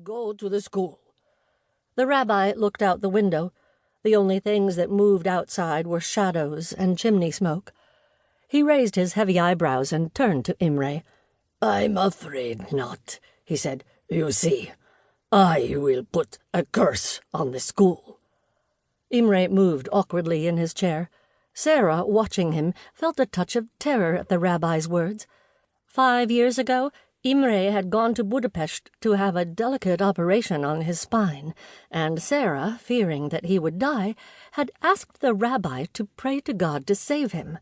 go to the school." The rabbi looked out the window. The only things that moved outside were shadows and chimney smoke. He raised his heavy eyebrows and turned to Imre. "I'm afraid not," he said. "You see, I will put a curse on the school." Imre moved awkwardly in his chair. Sarah, watching him, felt a touch of terror at the rabbi's words. 5 years ago, Imre had gone to Budapest to have a delicate operation on his spine, and Sarah, fearing that he would die, had asked the rabbi to pray to God to save him.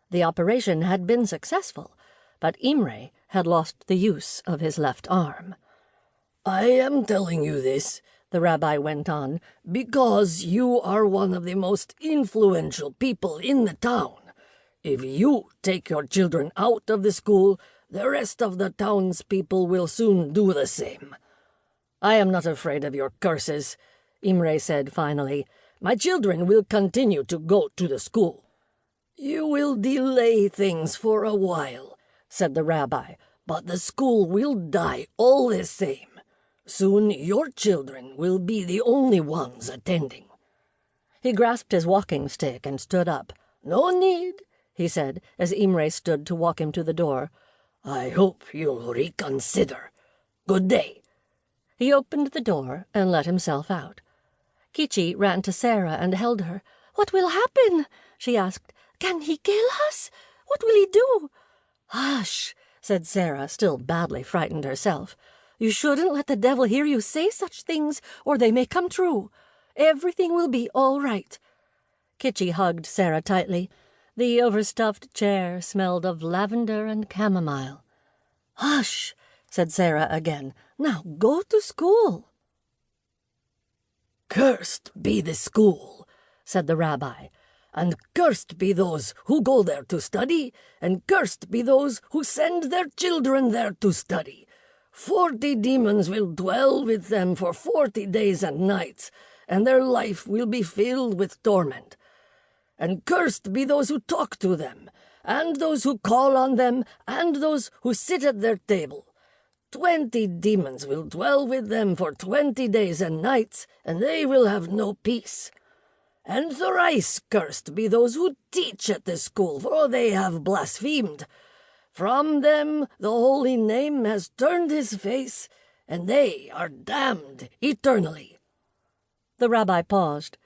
The operation had been successful, but Imre had lost the use of his left arm. "I am telling you this," the rabbi went on, "because you are one of the most influential people in the town. If you take your children out of the school, the rest of the townspeople will soon do the same." "I am not afraid of your curses," Imre said finally. "My children will continue to go to the school." "You will delay things for a while," said the rabbi, "but the school will die all the same. Soon your children will be the only ones attending." He grasped his walking stick and stood up. "No need," he said, as Imre stood to walk him to the door. "I hope you'll reconsider. Good day." He opened the door and let himself out. Kicsi ran to Sarah and held her. "What will happen?" she asked. "Can he kill us? What will he do?" "Hush," said Sarah, still badly frightened herself. "You shouldn't let the devil hear you say such things, or they may come true. Everything will be all right." Kicsi hugged Sarah tightly. The overstuffed chair smelled of lavender and chamomile. "Hush," said Sarah again. "Now go to school." "Cursed be the school," said the rabbi, "and cursed be those who go there to study, and cursed be those who send their children there to study. 40 demons will dwell with them for 40 days and nights, and their life will be filled with torment. And cursed be those who talk to them, and those who call on them, and those who sit at their table. 20 demons will dwell with them for 20 days and nights, and they will have no peace. And thrice cursed be those who teach at the school, for they have blasphemed. From them the holy name has turned his face, and they are damned eternally." The rabbi paused.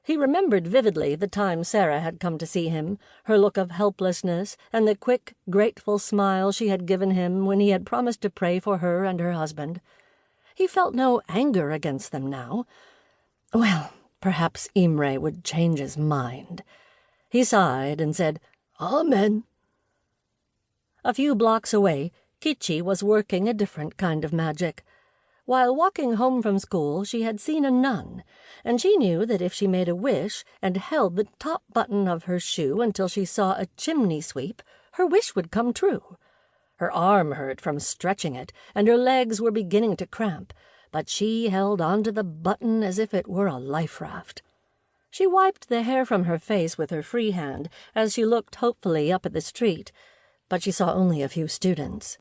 He remembered vividly the time Sarah had come to see him, her look of helplessness, and the quick, grateful smile she had given him when he had promised to pray for her and her husband. He felt no anger against them now. Well, perhaps Imre would change his mind. He sighed and said, "Amen." A few blocks away, Kicsi was working a different kind of magic. While walking home from school, she had seen a nun, and she knew that if she made a wish and held the top button of her shoe until she saw a chimney sweep, her wish would come true. Her arm hurt from stretching it, and her legs were beginning to cramp, but she held onto the button as if it were a life raft. She wiped the hair from her face with her free hand as she looked hopefully up at the street, but she saw only a few students.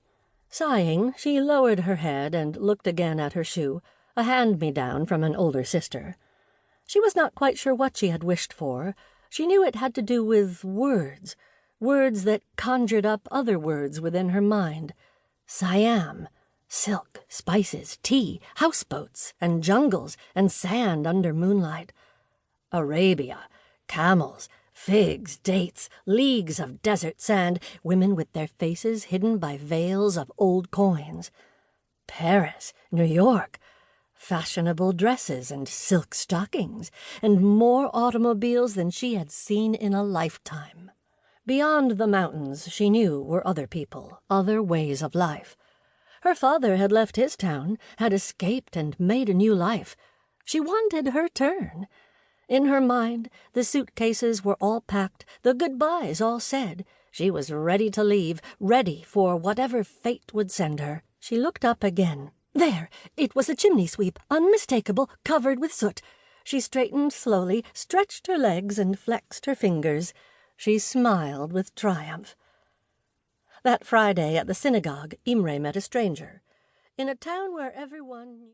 Sighing, she lowered her head and looked again at her shoe, a hand-me-down from an older sister. She was not quite sure what she had wished for. She knew it had to do with words that conjured up other words within her mind. Siam, silk, spices, tea, houseboats, and jungles, and sand under moonlight. Arabia, camels, figs, dates, leagues of desert sand, women with their faces hidden by veils of old coins. Paris, New York, fashionable dresses and silk stockings, and more automobiles than she had seen in a lifetime. Beyond the mountains, she knew, were other people, other ways of life. Her father had left his town, had escaped and made a new life. She wanted her turn. In her mind, the suitcases were all packed, the goodbyes all said. She was ready to leave, ready for whatever fate would send her. She looked up again. There! It was a chimney sweep, unmistakable, covered with soot. She straightened slowly, stretched her legs, and flexed her fingers. She smiled with triumph. That Friday at the synagogue, Imre met a stranger. In a town where everyone...